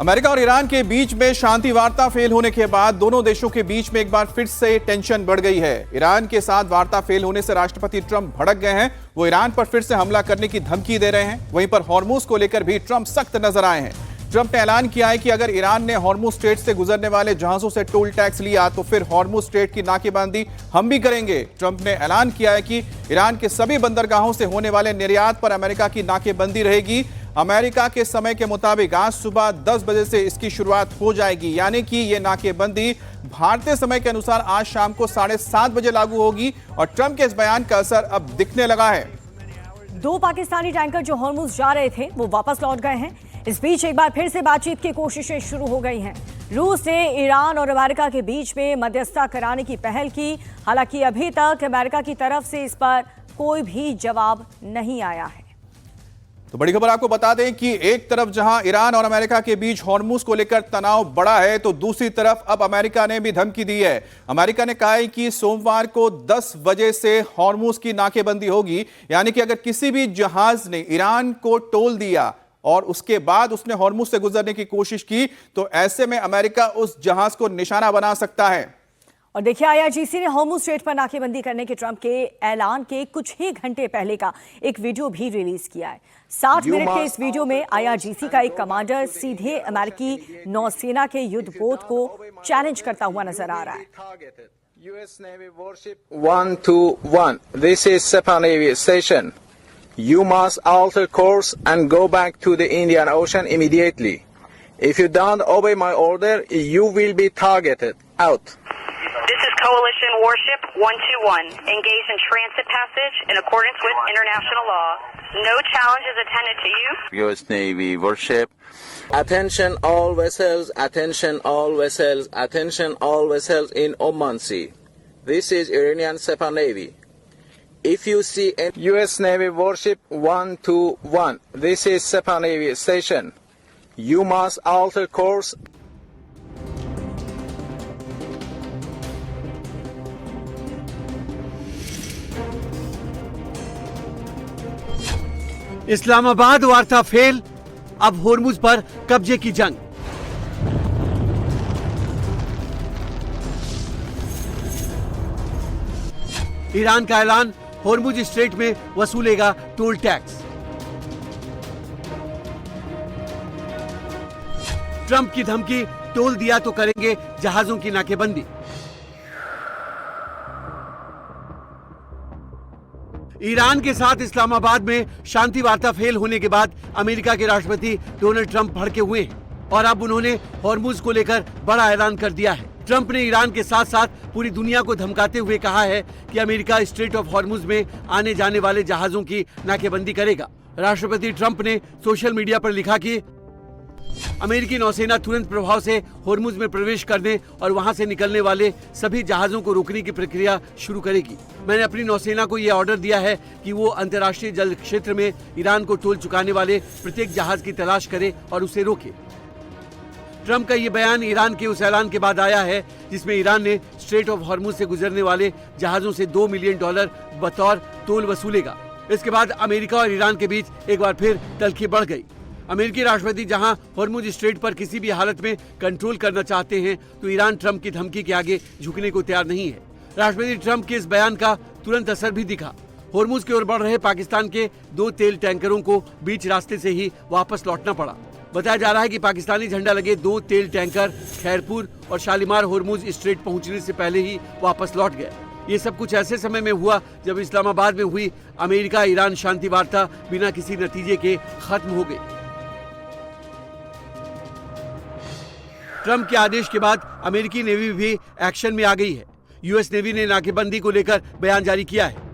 America और Iran के बीच में शांति वार्ता फेल होने के बाद दोनों देशों के बीच में एक बार फिर से टेंशन बढ़ गई है। ईरान के साथ वार्ता फेल होने से राष्ट्रपति ट्रंप भड़क गए हैं। वो ईरान पर फिर से हमला करने की धमकी दे रहे हैं। वहीं पर हॉर्मुज को लेकर भी ट्रंप सख्त नजर आए हैं। ट्रंप ने ऐलान किया है कि अगर ईरान ने हॉर्मुज स्ट्रेट से गुजरने वाले जहाजों से टोल टैक्स लिया तो फिर हॉर्मुज स्ट्रेट की नाकेबंदी हम भी करेंगे। ट्रंप ने ऐलान किया है कि ईरान के सभी बंदरगाहों से होने वाले निर्यात पर अमेरिका की नाकेबंदी रहेगी। अमेरिका के समय के मुताबिक आज सुबह 10 बजे से इसकी शुरुआत हो जाएगी, यानी कि ये नाकेबंदी भारतीय समय के अनुसार आज शाम को 7:30 बजे लागू होगी। और ट्रंप के इस बयान का असर अब दिखने लगा है। 2 पाकिस्तानी टैंकर जो हॉर्मुज जा रहे थे वो वापस लौट गए हैं। इस बीच एक बार फिर से बातचीत की कोशिशें शुरू हो गई हैं। रूस ने ईरान और अमेरिका के बीच में मध्यस्थता कराने की पहल की। हालांकि अभी तक अमेरिका की तरफ से इस पर कोई भी जवाब नहीं आया है। तो बड़ी खबर आपको बता दें कि एक तरफ जहां ईरान और अमेरिका के बीच हॉर्मुज को लेकर तनाव बढ़ा है, तो दूसरी तरफ अब अमेरिका ने भी धमकी दी है। अमेरिका ने कहा है कि सोमवार को 10 बजे से हॉर्मुज की नाकेबंदी होगी, यानी कि अगर किसी भी जहाज ने ईरान को टोल दिया और उसके बाद उसने हॉर्मुज से गुजरने की कोशिश की तो ऐसे में अमेरिका उस जहाज को निशाना बना सकता है। और देखिए, आईआरजीसी ने हॉर्मुज स्ट्रेट पर नाकेबंदी करने के ट्रंप के ऐलान के कुछ ही घंटे पहले का एक वीडियो भी रिलीज किया है। 60 मिनट के इस वीडियो में आईआरजीसी का एक कमांडर सीधे अमेरिकी नौसेना के युद्धपोत को चैलेंज करता हुआ नजर आ रहा है। US Navy warship 121. This is Sepah Navy station. You must alter course and go back to the Indian Ocean immediately. If you don't obey my order, you will be targeted. Out. This is Coalition Warship 121, engaged in transit passage in accordance with international law. No challenge is intended to you. US Navy warship. Attention all vessels, attention all vessels, attention all vessels in Oman Sea. This is Iranian Sepah Navy. If you see a US Navy warship 121, this is Sepah Navy station. You must alter course. Islamabad वार्ता fail, अब होर्मुज पर कब्जे की जंग। Iran का ऐलान, Hormuz strait में वसूलेगा toll tax. Trump की धमकी, टोल दिया तो करेंगे जहाजों की नाकेबंदी। ईरान के साथ इस्लामाबाद में शांति वार्ता फेल होने के बाद अमेरिका के राष्ट्रपति डोनाल्ड ट्रंप भड़के हुए हैं और अब उन्होंने हॉर्मुज को लेकर बड़ा ऐलान कर दिया है। ट्रंप ने ईरान के साथ साथ पूरी दुनिया को धमकाते हुए कहा है कि अमेरिका स्ट्रेट ऑफ हॉर्मुज में आने जाने वाले जहाजों की नाकेबंदी करेगा। राष्ट्रपति ट्रंप ने सोशल मीडिया पर लिखा कि अमेरिकी नौसेना तुरंत प्रभाव से हॉर्मुज में प्रवेश करने और वहां से निकलने वाले सभी जहाजों को रोकने की प्रक्रिया शुरू करेगी। मैंने अपनी नौसेना को यह ऑर्डर दिया है कि वो अंतर्राष्ट्रीय जल क्षेत्र में ईरान को टोल चुकाने वाले प्रत्येक जहाज की तलाश करे और उसे रोके। ट्रंप का ये बयान ईरान के उस ऐलान के बाद आया है जिसमें ईरान ने स्ट्रेट ऑफ हॉर्मुज से गुजरने वाले जहाजों से $2 मिलियन बतौर टोल वसूलेगा। इसके बाद अमेरिका और ईरान के बीच एक बार फिर तल्खी बढ़ गई। अमेरिकी राष्ट्रपति जहां हॉर्मुज स्ट्रेट पर किसी भी हालत में कंट्रोल करना चाहते हैं, तो ईरान ट्रंप की धमकी के आगे झुकने को तैयार नहीं है। राष्ट्रपति ट्रंप के इस बयान का तुरंत असर भी दिखा। हॉर्मुज की ओर बढ़ रहे पाकिस्तान के 2 तेल टैंकरों को बीच रास्ते से ही वापस लौटना पड़ा। बताया जा रहा है कि पाकिस्तानी झंडा लगे 2 तेल टैंकर खैरपुर और शालीमार हॉर्मुज स्ट्रेट पहुंचने से पहले ही वापस लौट गए। ये सब कुछ ऐसे समय में हुआ जब इस्लामाबाद में हुई अमेरिका ईरान शांति वार्ता बिना किसी नतीजे के खत्म हो गई। ट्रंप के आदेश के बाद अमेरिकी नेवी भी एक्शन में आ गई है। यूएस नेवी ने नाकेबंदी को लेकर बयान जारी किया है।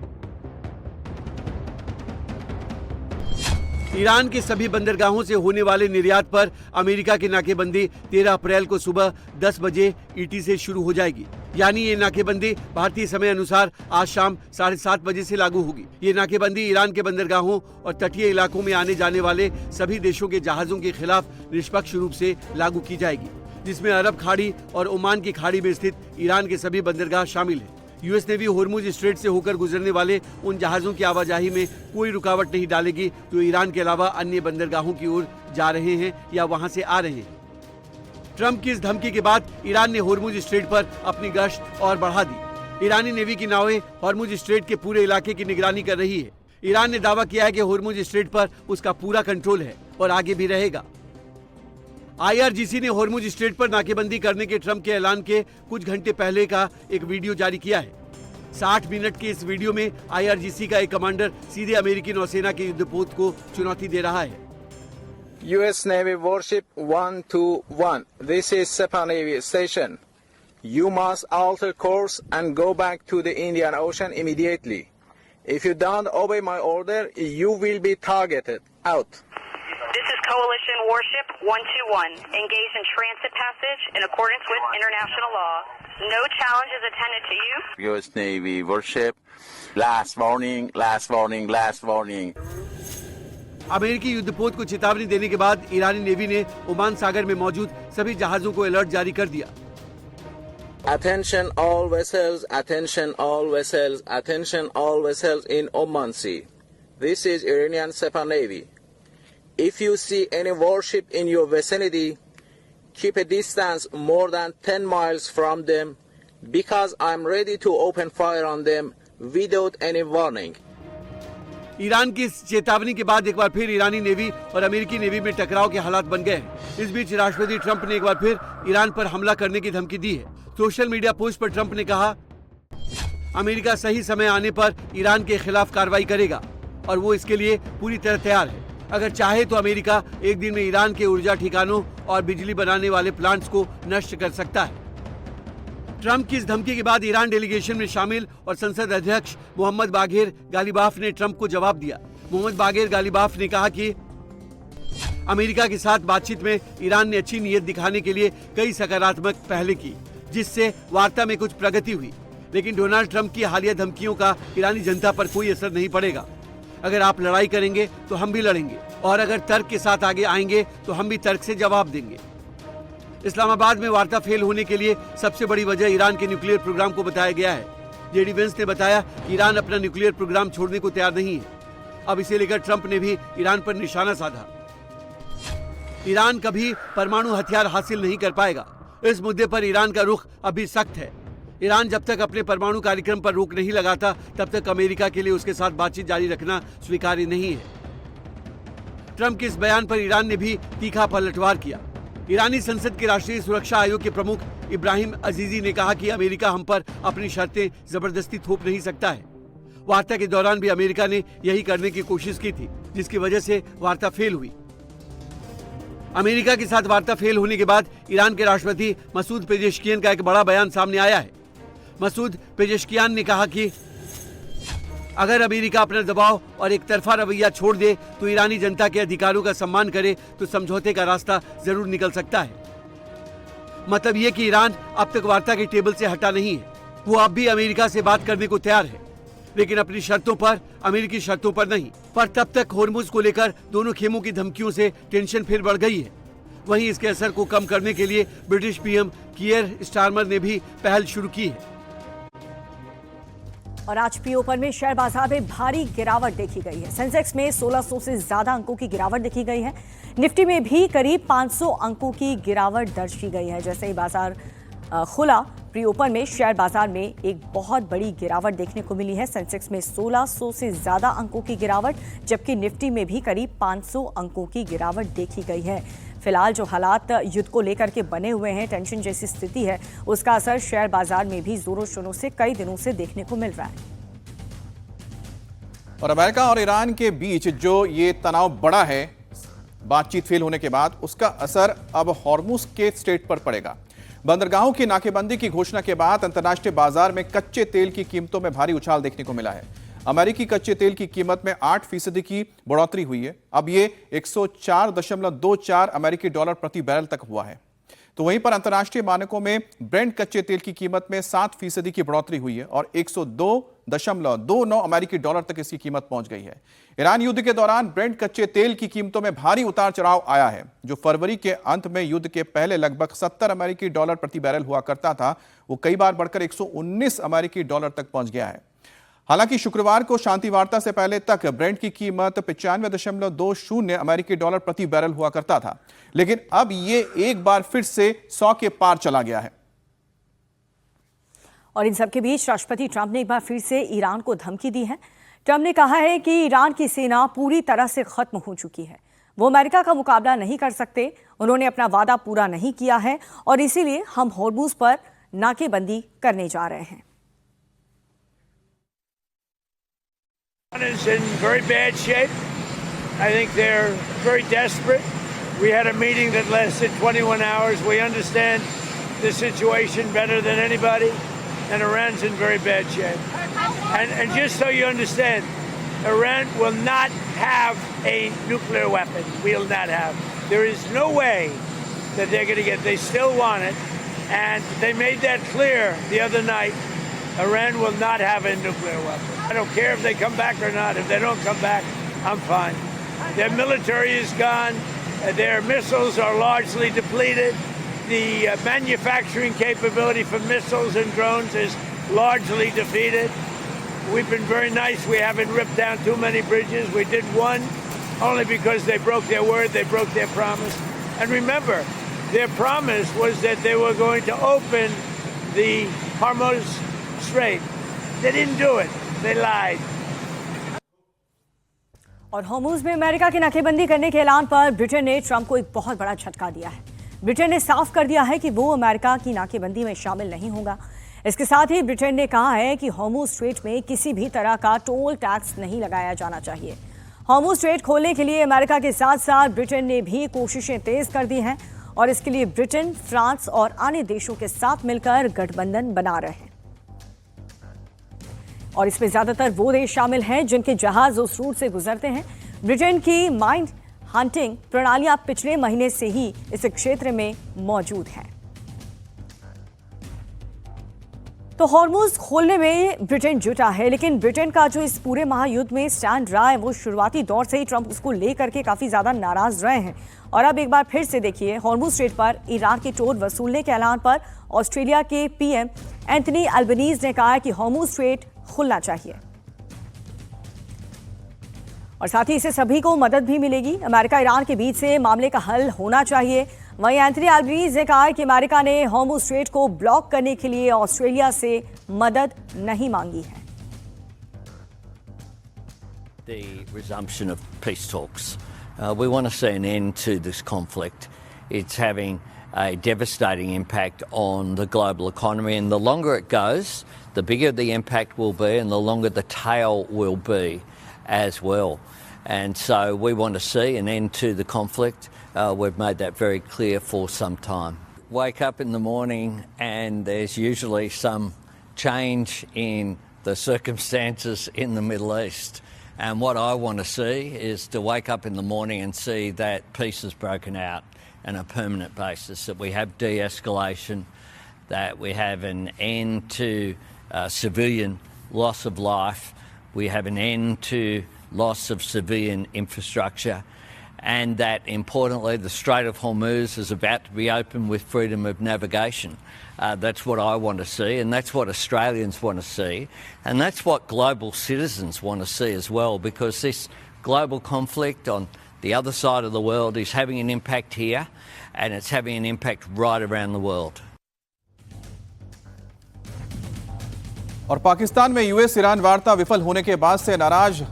ईरान के सभी बंदरगाहों से होने वाले निर्यात पर अमेरिका की नाकेबंदी 13 अप्रैल को सुबह 10 बजे ईटी से शुरू हो जाएगी। यानी ये नाकेबंदी भारतीय समय अनुसार आज शाम 7:30 बजे से लागू होगी। ये नाकेबंदी ईरान के बंदरगाहों और तटीय इलाकों में आने जाने वाले सभी देशों के जहाजों के खिलाफ निष्पक्ष रूप से लागू की जाएगी, जिसमें अरब खाड़ी और ओमान की खाड़ी में स्थित ईरान के सभी बंदरगाह शामिल हैं। यूएस नेवी हॉर्मुज स्ट्रेट से होकर गुजरने वाले उन जहाजों की आवाजाही में कोई रुकावट नहीं डालेगी जो ईरान के अलावा अन्य बंदरगाहों की ओर जा रहे हैं या वहां से आ रहे हैं। ट्रंप की इस धमकी के बाद ईरान ने होर्मुज स्ट्रेट पर अपनी गश्त और बढ़ा दी। ईरानी नेवी की नावें होर्मुज स्ट्रेट के पूरे इलाके की निगरानी कर रही है। ईरान ने दावा किया है कि होर्मुज स्ट्रेट पर उसका पूरा कंट्रोल है और आगे भी रहेगा। IRGC ने होर्मुज स्ट्रेट पर नाकेबंदी करने के ट्रंप के ऐलान के कुछ घंटे पहले का एक वीडियो जारी किया है। 60 मिनट के इस वीडियो में IRGC का एक कमांडर सीधे अमेरिकी नौसेना के युद्धपोत को चुनौती दे रहा है। US Navy Warship 121. This is Sepah Navy Station. You must alter course and go back to the Indian Ocean immediately. If you don't obey my order, you will be targeted. Out. This is Coalition Warship 121, engaged in transit passage in accordance with international law. No challenge is intended to you. US Navy Warship. Last warning, last warning, last warning. अमेरिकी युद्धपोत को चेतावनी देने के बाद ईरानी navy ने Oman सागर में मौजूद सभी जहाजों को अलर्ट जारी कर दिया। Attention all vessels, attention all vessels, attention all vessels in Oman Sea. This is Iranian Sepah Navy. If you see any warship in your vicinity, keep a distance more than 10 miles from them because I'm ready to open fire on them without any warning. Iran की इस चेतावनी के बाद एक बार फिर ईरानी navy और अमेरिकी navy में टकराव के हालात बन गए हैं। इस बीच राष्ट्रपति ट्रंप ने एक बार फिर ईरान पर हमला करने की धमकी दी है। सोशल मीडिया पोस्ट पर ट्रंप ने कहा, अमेरिका सही समय आने पर ईरान के खिलाफ कार्रवाई करेगा और वो इसके लिए पूरी तरह तैयार है। अगर चाहे तो अमेरिका एक दिन में ईरान के ऊर्जा ठिकानों और बिजली बनाने वाले प्लांट्स को नष्ट कर सकता है। ट्रंप की इस धमकी के बाद ईरान डेलीगेशन में शामिल और संसद अध्यक्ष मोहम्मद बागेर गालिबाफ ने ट्रंप को जवाब दिया। मोहम्मद बागेर गालिबाफ ने कहा कि अमेरिका के साथ बातचीत में ईरान ने अच्छी नीयत दिखाने के लिए कई सकारात्मक पहल की, जिससे वार्ता में कुछ प्रगति हुई। लेकिन डोनाल्ड ट्रंप की हालिया धमकियों का ईरानी जनता पर कोई असर नहीं पड़ेगा। अगर आप लड़ाई करेंगे तो हम भी लड़ेंगे और अगर तर्क के साथ आगे आएंगे तो हम भी तर्क से जवाब देंगे। इस्लामाबाद में वार्ता फेल होने के लिए सबसे बड़ी वजह ईरान के न्यूक्लियर प्रोग्राम को बताया गया है। जेडी वेंस ने बताया कि ईरान अपना न्यूक्लियर प्रोग्राम छोड़ने को तैयार नहीं है। अब इसे लेकर ट्रंप ने भी ईरान पर निशाना साधा। ईरान कभी परमाणु हथियार हासिल नहीं कर पाएगा। इस मुद्दे पर ईरान का रुख अभी सख्त है। ईरान जब तक अपने परमाणु कार्यक्रम पर रोक नहीं लगाता तब तक अमेरिका के लिए उसके साथ बातचीत जारी रखना स्वीकार्य नहीं है। ट्रंप के इस बयान पर ईरान ने भी तीखा पलटवार किया। ईरानी संसद के राष्ट्रीय सुरक्षा आयोग के प्रमुख इब्राहिम अजीजी ने कहा कि अमेरिका हम पर अपनी शर्तें जबरदस्ती थोप नहीं सकता है। वार्ता के दौरान भी अमेरिका ने यही करने की कोशिश की थी, जिसकी वजह से वार्ता फेल हुई। अमेरिका के साथ वार्ता फेल होने के बाद ईरान के राष्ट्रपति मसूद पेजेश्कियान का एक बड़ा बयान सामने आया है। मसूद पेजेश्कियान ने कहा कि अगर अमेरिका अपना दबाव और एक तरफा रवैया छोड़ दे तो ईरानी जनता के अधिकारों का सम्मान करे तो समझौते का रास्ता जरूर निकल सकता है। मतलब ये कि ईरान अब तक वार्ता के टेबल से हटा नहीं है। वो अब भी अमेरिका से बात करने को तैयार है, लेकिन अपनी शर्तों पर, अमेरिकी शर्तों पर नहीं। पर तब तक होर्मुज को लेकर दोनों खेमों की धमकियों से टेंशन फिर बढ़ गई है। वहीं इसके असर को कम करने के लिए ब्रिटिश पीएम कीयर स्टारमर ने भी पहल शुरू की है। और आज प्री ओपन में शेयर बाजार में भारी गिरावट देखी गई है। सेंसेक्स में 1600 से ज्यादा अंकों की गिरावट देखी गई है। निफ्टी में भी करीब 500 अंकों की गिरावट दर्ज की गई है। जैसे ही बाजार खुला, प्री ओपन में शेयर बाजार में एक बहुत बड़ी गिरावट देखने को मिली है। सेंसेक्स में 1600 से ज्यादा अंकों की गिरावट, जबकि निफ्टी में भी करीब 500 अंकों की गिरावट देखी गई है। फिलहाल जो हालात युद्ध को लेकर के बने हुए हैं, टेंशन जैसी स्थिति है, उसका असर शेयर बाजार में भी जोरों शोरों से कई दिनों से देखने को मिल रहा है। और अमेरिका और ईरान के बीच जो ये तनाव बढ़ा है बातचीत फेल होने के बाद, उसका असर अब हॉर्मुज के स्ट्रेट पर पड़ेगा। बंदरगाहों की नाकेबंदी की घोषणा के बाद अंतर्राष्ट्रीय बाजार में कच्चे तेल की कीमतों में भारी उछाल देखने को मिला है। अमेरिकी कच्चे तेल की कीमत में 8% की बढ़ोतरी हुई है। अब ये 104.24 अमेरिकी डॉलर प्रति बैरल तक हुआ है। तो वहीं पर अंतर्राष्ट्रीय मानकों में ब्रेंट कच्चे तेल की कीमत में 7% की बढ़ोतरी हुई है और 102.29 अमेरिकी डॉलर तक इसकी कीमत पहुंच गई है। ईरान युद्ध के दौरान ब्रेंट कच्चे तेल की कीमतों में भारी उतार चढ़ाव आया है। जो फरवरी के अंत में युद्ध के पहले लगभग 70 अमेरिकी डॉलर प्रति बैरल हुआ करता था, वो कई बार बढ़कर 119 अमेरिकी डॉलर तक पहुंच गया है। हालांकि शुक्रवार को शांति वार्ता से पहले तक ब्रेंट की कीमत 95.20 अमेरिकी डॉलर प्रति बैरल हुआ करता था, लेकिन अब ये एक बार फिर से 100 के पार चला गया है। और इन सबके बीच राष्ट्रपति ट्रंप ने एक बार फिर से ईरान को धमकी दी है। ट्रंप ने कहा है कि ईरान की सेना पूरी तरह से खत्म हो चुकी है, वो अमेरिका का मुकाबला नहीं कर सकते, उन्होंने अपना वादा पूरा नहीं किया है और इसीलिए हम होर्मुज पर नाकेबंदी करने जा रहे हैं। Is in very bad shape. I think they're very desperate. We had a meeting that lasted 21 hours. We understand the situation better than anybody, and Iran's in very bad shape. And just so you understand, Iran will not have a nuclear weapon. Will not have. There is no way that they're going to get. They still want it, and they made that clear the other night. Iran will not have a nuclear weapon. I don't care if they come back or not. If they don't come back, I'm fine. Their military is gone. Their missiles are largely depleted. The manufacturing capability for missiles and drones is largely defeated. We've been very nice. We haven't ripped down too many bridges. We did one only because they broke their word. They broke their promise. And remember, their promise was that they were going to open the Hormuz Strait. They didn't do it. They lied. और होर्मुज में America की नाकेबंदी करने के ऐलान पर Britain ने Trump को एक बहुत बड़ा झटका दिया है। ब्रिटेन ने साफ कर दिया है कि वो अमेरिका की नाकेबंदी में शामिल नहीं होगा। इसके साथ ही ब्रिटेन ने कहा है कि होर्मुज स्ट्रेट में किसी भी तरह का टोल टैक्स नहीं लगाया जाना चाहिए। होर्मुज स्ट्रेट खोलने के लिए अमेरिका के साथ साथ ब्रिटेन ने भी कोशिशें तेज कर दी हैं और इसके लिए ब्रिटेन, फ्रांस और अन्य देशों के साथ मिलकर गठबंधन बना रहे हैं। और इसमें ज्यादातर वो देश शामिल हैं जिनके जहाज उस रूट से गुजरते हैं। ब्रिटेन की माइन हंटिंग प्रणालियां पिछले महीने से ही इस क्षेत्र में मौजूद हैं। तो होर्मुज खोलने में ब्रिटेन जुटा है, लेकिन ब्रिटेन का जो इस पूरे महायुद्ध में स्टैंड रहा है वो शुरुआती दौर से ही ट्रंप उसको लेकर के काफी ज्यादा नाराज रहे हैं। और अब एक बार फिर से देखिए, होर्मुज स्ट्रेट पर ईरान के टोल वसूलने के ऐलान पर ऑस्ट्रेलिया के पीएम एंथनी अल्बनीज ने कहा है कि होर्मुज स्ट्रेट खुलना चाहिए और साथ ही इससे सभी को मदद भी मिलेगी। अमेरिका ईरान के बीच से मामले का हल होना चाहिए। वहीं एंथनी अल्बनीज ने कहा है कि अमेरिका ने होर्मुज स्ट्रेट को ब्लॉक करने के लिए ऑस्ट्रेलिया से मदद नहीं मांगी है। The resumption of peace talks. We want to see an end to this conflict. It's having a devastating impact on the global economy, and the longer it goes, the bigger the impact will be and the longer the tail will be as well. And so we want to see an end to the conflict. We've made that very clear for some time. Wake up in the morning and there's usually some change in the circumstances in the Middle East. And what I want to see is to wake up in the morning and see that peace has broken out on a permanent basis, that we have de-escalation, that we have an end to civilian loss of life, we have an end to loss of civilian infrastructure, and that importantly the Strait of Hormuz is about to be opened with freedom of navigation. That's what I want to see, and that's what Australians want to see, and that's what global citizens want to see as well, because this global conflict on the other side of the world is having an impact here, and it's having an impact right around the world. और पाकिस्तान में US Iran वार्ता विफल होने के बाद से नाराज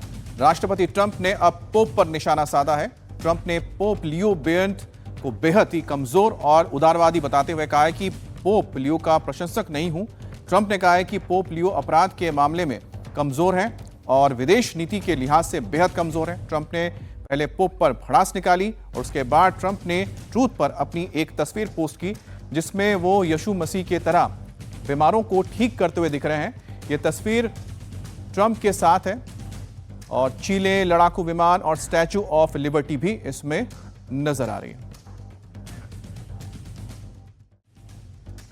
राष्ट्रपति ट्रंप ने अब पोप पर निशाना साधा है। ट्रंप ने पोप लियो बेंट को बेहद ही कमजोर और उदारवादी बताते हुए कहा है कि पोप लियो का प्रशंसक नहीं हूं। ट्रंप ने कहा है कि पोप लियो अपराध के मामले में कमजोर हैं और विदेश नीति के लिहाज से बेहद कमजोर हैं। ट्रंप ने पहले पोप पर भड़ास निकाली और उसके बाद ट्रंप ने ट्रूथ पर अपनी एक तस्वीर पोस्ट की जिसमें वो यीशु मसीह की तरह बीमारों को ठीक करते हुए दिख रहे हैं। ये तस्वीर ट्रंप के साथ है और चीले, लड़ाकू विमान और स्टैचू ऑफ लिबर्टी भी इसमें नजर आ रही है।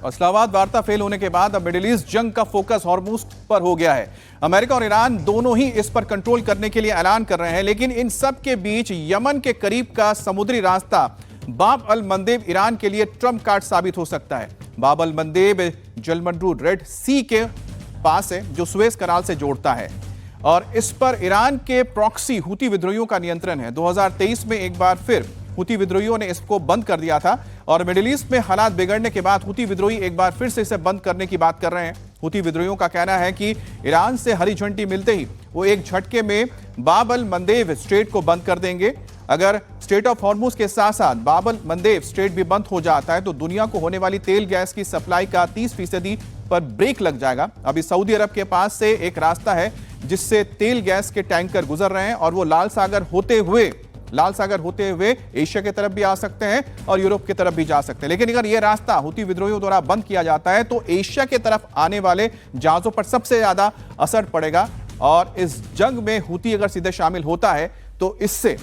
इस्लामाबाद वार्ता फेल होने के बाद अब मिडिल ईस्ट जंग का फोकस हॉर्मुज पर हो गया है। अमेरिका और ईरान दोनों ही इस पर कंट्रोल करने के लिए ऐलान कर रहे हैं, लेकिन इन सब के बीच यमन के करीब का समुद्री रास्ता बाब अल मंदेब ईरान के लिए ट्रम्प कार्ड साबित हो सकता है। बाब अल मंदेब जलमंडू रेड सी के पास है जो सुएज कनाल से जोड़ता है और इस पर ईरान के प्रॉक्सी हुती विद्रोहियों का नियंत्रण है। 2023 में एक बार फिर हुती विद्रोहियों ने इसको बंद कर दिया था और मिडिल ईस्ट में हालात बिगड़ने के बाद हुती विद्रोही एक बार फिर से इसे बंद करने की बात कर रहे हैं। हुती विद्रोहियों का कहना है कि ईरान से हरी झंडी मिलते ही वो एक झटके में बाब अल मंदेब स्ट्रेट को बंद कर देंगे। अगर स्ट्रेट ऑफ हॉर्मुज के साथ साथ बाब अल मंदेब स्ट्रेट भी बंद हो जाता है तो दुनिया को होने वाली तेल गैस की सप्लाई का 30% पर ब्रेक लग जाएगा। अभी सऊदी अरब के पास से एक रास्ता है जिससे तेल गैस के टैंकर गुजर रहे हैं और वो लाल सागर होते हुए एशिया की तरफ भी आ सकते हैं और यूरोप की तरफ भी जा सकते हैं। लेकिन अगर यह रास्ता हुती विद्रोहियों द्वारा बंद किया जाता है तो एशिया की तरफ आने वाले जहाजों पर सबसे ज्यादा असर पड़ेगा और इस जंग में हुती अगर सीधे शामिल होता है तो इससे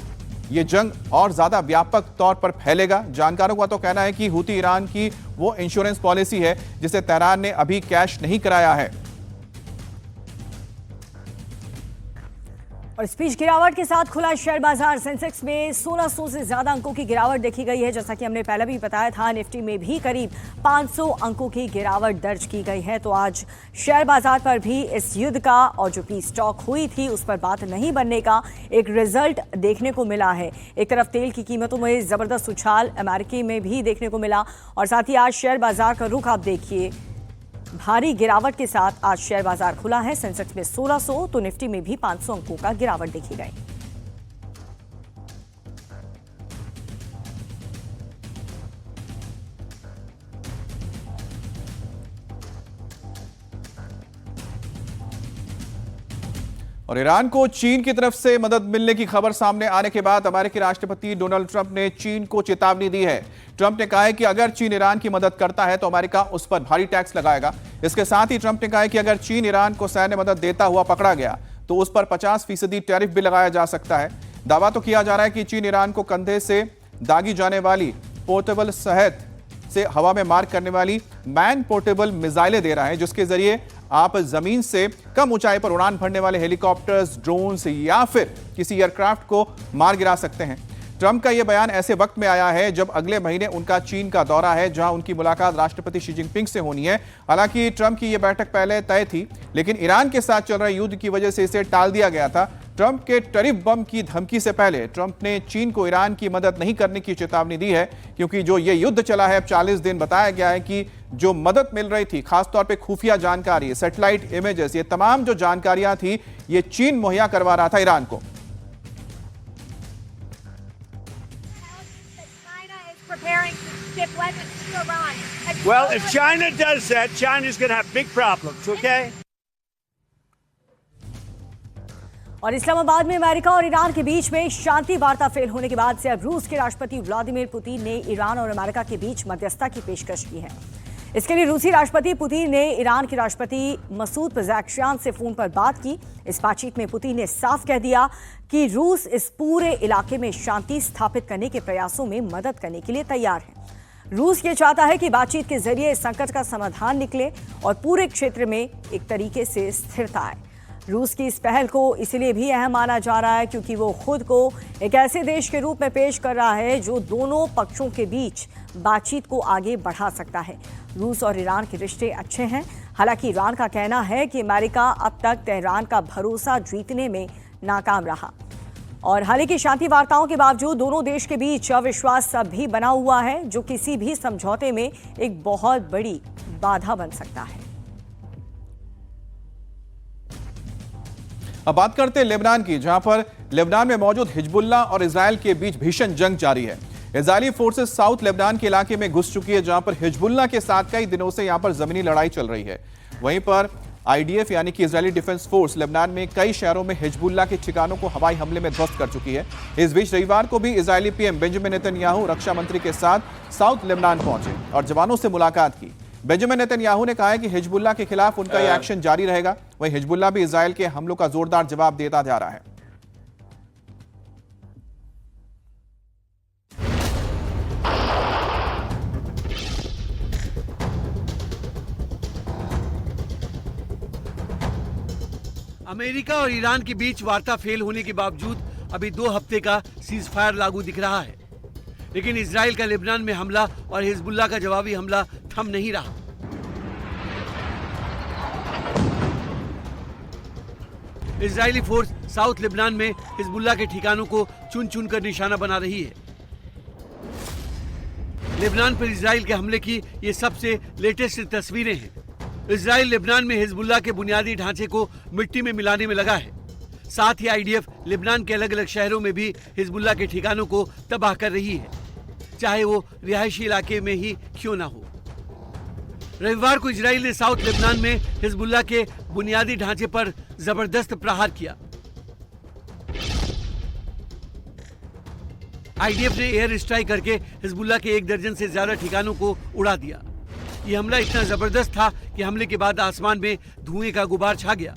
यह जंग और ज्यादा व्यापक तौर पर फैलेगा। जानकारों का तो कहना है कि हुती ईरान की वो इंश्योरेंस पॉलिसी है जिसे तेहरान ने अभी कैश नहीं कराया है। और इस बीच गिरावट के साथ खुला शेयर बाजार। सेंसेक्स में 1600 से ज्यादा अंकों की गिरावट देखी गई है। जैसा कि हमने पहले भी बताया था, निफ्टी में भी करीब 500 अंकों की गिरावट दर्ज की गई है। तो आज शेयर बाजार पर भी इस युद्ध का और जो पीस टॉक हुई थी उस पर बात नहीं बनने का एक रिजल्ट देखने को मिला है। एक तरफ तेल की कीमतों में जबरदस्त उछाल अमेरिकी में भी देखने को मिला और साथ ही आज शेयर बाजार का रुख आप देखिए, भारी गिरावट के साथ आज शेयर बाजार खुला है। सेंसेक्स में 1600 तो निफ्टी में भी 500 अंकों का गिरावट देखी गई। और ईरान को चीन की तरफ से मदद मिलने की खबर सामने आने के बाद अमेरिकी राष्ट्रपति डोनाल्ड ट्रंप ने चीन को चेतावनी दी है। ट्रंप ने कहा है कि अगर चीन ईरान की मदद करता है तो अमेरिका उस पर भारी टैक्स लगाएगा। इसके साथ ही ट्रंप ने कहा है कि अगर चीन ईरान को सैन्य मदद देता हुआ पकड़ा गया तो उस पर 50% टैरिफ भी लगाया जा सकता है। दावा तो किया जा रहा है कि चीन ईरान को कंधे से दागी जाने वाली पोर्टेबल शहद से हवा में मार करने वाली मैन पोर्टेबल मिसाइलें दे रहा है, जिसके जरिए आप जमीन से कम ऊंचाई पर उड़ान भरने वाले हेलीकॉप्टर्स, ड्रोन्स या फिर किसी एयरक्राफ्ट को मार गिरा सकते हैं। ट्रंप का यह बयान ऐसे वक्त में आया है जब अगले महीने उनका चीन का दौरा है, जहां उनकी मुलाकात राष्ट्रपति शी जिनपिंग से होनी है। हालांकि ट्रंप की यह बैठक पहले तय थी, लेकिन ईरान के साथ चल रहे युद्ध की वजह से इसे टाल दिया गया था। ट्रंप के टैरिफ बम की धमकी से पहले ट्रंप ने चीन को ईरान की मदद नहीं करने की चेतावनी दी है, क्योंकि जो ये युद्ध चला है अब 40 दिन, बताया गया है कि जो मदद मिल रही थी, खासतौर पे खुफिया जानकारी, सैटेलाइट इमेजेस, ये तमाम जो जानकारियां थी ये चीन मुहैया करवा रहा था ईरान को। Well, if China does that, China's going to have big problems, okay? और इस्लामाबाद में अमेरिका और ईरान के बीच में शांति वार्ता फेल होने के बाद से अब रूस के राष्ट्रपति व्लादिमीर पुतिन ने ईरान और अमेरिका के बीच मध्यस्थता की पेशकश की है। इसके लिए रूसी राष्ट्रपति पुतिन ने ईरान के राष्ट्रपति मसूद पेज़ेश्कियान से फोन पर बात की। इस बातचीत में पुतिन ने साफ कह दिया कि रूस इस पूरे इलाके में शांति स्थापित करने के प्रयासों में मदद करने के लिए तैयार है। रूस ये चाहता है कि बातचीत के जरिए इस संकट का समाधान निकले और पूरे क्षेत्र में एक तरीके से स्थिरता आए। रूस की इस पहल को इसलिए भी अहम माना जा रहा है क्योंकि वो खुद को एक ऐसे देश के रूप में पेश कर रहा है जो दोनों पक्षों के बीच बातचीत को आगे बढ़ा सकता है। रूस और ईरान के रिश्ते अच्छे हैं। हालांकि ईरान का कहना है कि अमेरिका अब तक तेहरान का भरोसा जीतने में नाकाम रहा और हालांकि शांति वार्ताओं के बावजूद दोनों देश के बीच अविश्वास अब भी बना हुआ है, जो किसी भी समझौते में एक बहुत बड़ी बाधा बन सकता है। अब बात करते हैं लेबनान की, जहां पर लेबनान में मौजूद हिजबुल्लाह और इजराइल के बीच भीषण जंग जारी है। इजरायली फोर्सेस साउथ लेबनान के इलाके में घुस चुकी है, जहां पर हिजबुल्लाह के साथ कई दिनों से यहां पर जमीनी लड़ाई चल रही है। वहीं पर आईडीएफ यानी कि इजरायली डिफेंस फोर्स लेबनान में कई शहरों में हिजबुल्लाह के ठिकानों को हवाई हमले में ध्वस्त कर चुकी है। इस बीच रविवार को भी इजरायली पीएम बेंजामिन नेतन्याहू रक्षा मंत्री के साथ साउथ लेबनान पहुंचे और जवानों से मुलाकात की। बेंजामिन नेतन्याहू ने कहा है कि हिजबुल्लाह के खिलाफ उनका यह एक्शन जारी रहेगा। वहीं हिजबुल्लाह भी इजराइल के हमलों का जोरदार जवाब देता जा रहा है। अमेरिका और ईरान के बीच वार्ता फेल होने के बावजूद अभी 2 हफ्ते का सीज फायर लागू दिख रहा है, लेकिन इजराइल का लेबनान में हमला और हिजबुल्लाह का जवाबी हमला थम नहीं रहा। इजरायली फोर्स साउथ लेबनान में हिजबुल्लाह के ठिकानों को चुन चुन कर निशाना बना रही है। लेबनान पर इजराइल के हमले की ये सबसे लेटेस्ट तस्वीरें हैं। इजराइल लेबनान में हिजबुल्लाह के बुनियादी ढांचे को मिट्टी में मिलाने में लगा है। साथ ही आईडीएफ लेबनान के अलग अलग शहरों में भी हिजबुल्लाह के ठिकानों को तबाह कर रही है, चाहे वो रिहायशी इलाके में ही क्यों ना हो। रविवार को इजराइल ने साउथ लेबनान में हिजबुल्लाह के बुनियादी ढांचे पर जबरदस्त प्रहार किया। आईडीएफ ने एयर स्ट्राइक करके हिजबुल्लाह के 1 दर्जन से ज्यादा ठिकानों को उड़ा दिया। यह हमला इतना जबरदस्त था कि हमले के बाद आसमान में धुएं का गुबार छा गया।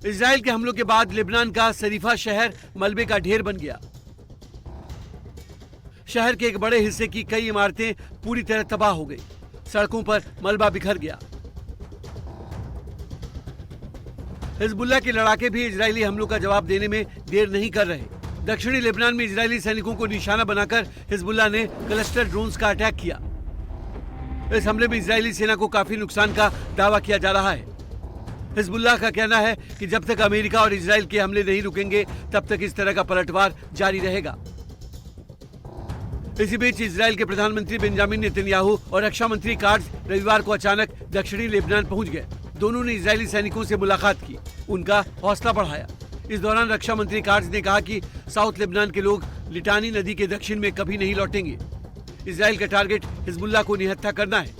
इजराइल के हमलों के बाद लेबनान का शरीफा शहर मलबे का ढेर बन गया। शहर के एक बड़े हिस्से की कई इमारतें पूरी तरह तबाह हो गई। सड़कों पर मलबा बिखर गया। हिजबुल्लाह के लड़ाके भी इजरायली हमलों का जवाब देने में देर नहीं कर रहे। दक्षिणी लेबनान में इजरायली सैनिकों को निशाना बनाकर हिजबुल्लाह ने क्लस्टर ड्रोन्स का अटैक किया। इस हमले में इजरायली सेना को काफी नुकसान का दावा किया जा रहा है। हिजबुल्लाह का कहना है कि जब तक अमेरिका और इजराइल के हमले नहीं रुकेंगे तब तक इस तरह का पलटवार जारी रहेगा। इसी बीच इजराइल के प्रधानमंत्री बेंजामिन नेतन्याहू और रक्षा मंत्री कार्ज रविवार को अचानक दक्षिणी लेबनान पहुंच गए। दोनों ने इजरायली सैनिकों से मुलाकात की, उनका हौसला बढ़ाया। इस दौरान रक्षा मंत्री कार्ज ने कहा कि साउथ लेबनान के लोग लिटानी नदी के दक्षिण में कभी नहीं लौटेंगे। इजराइल का टारगेट हिजबुल्लाह को निहत्था करना है।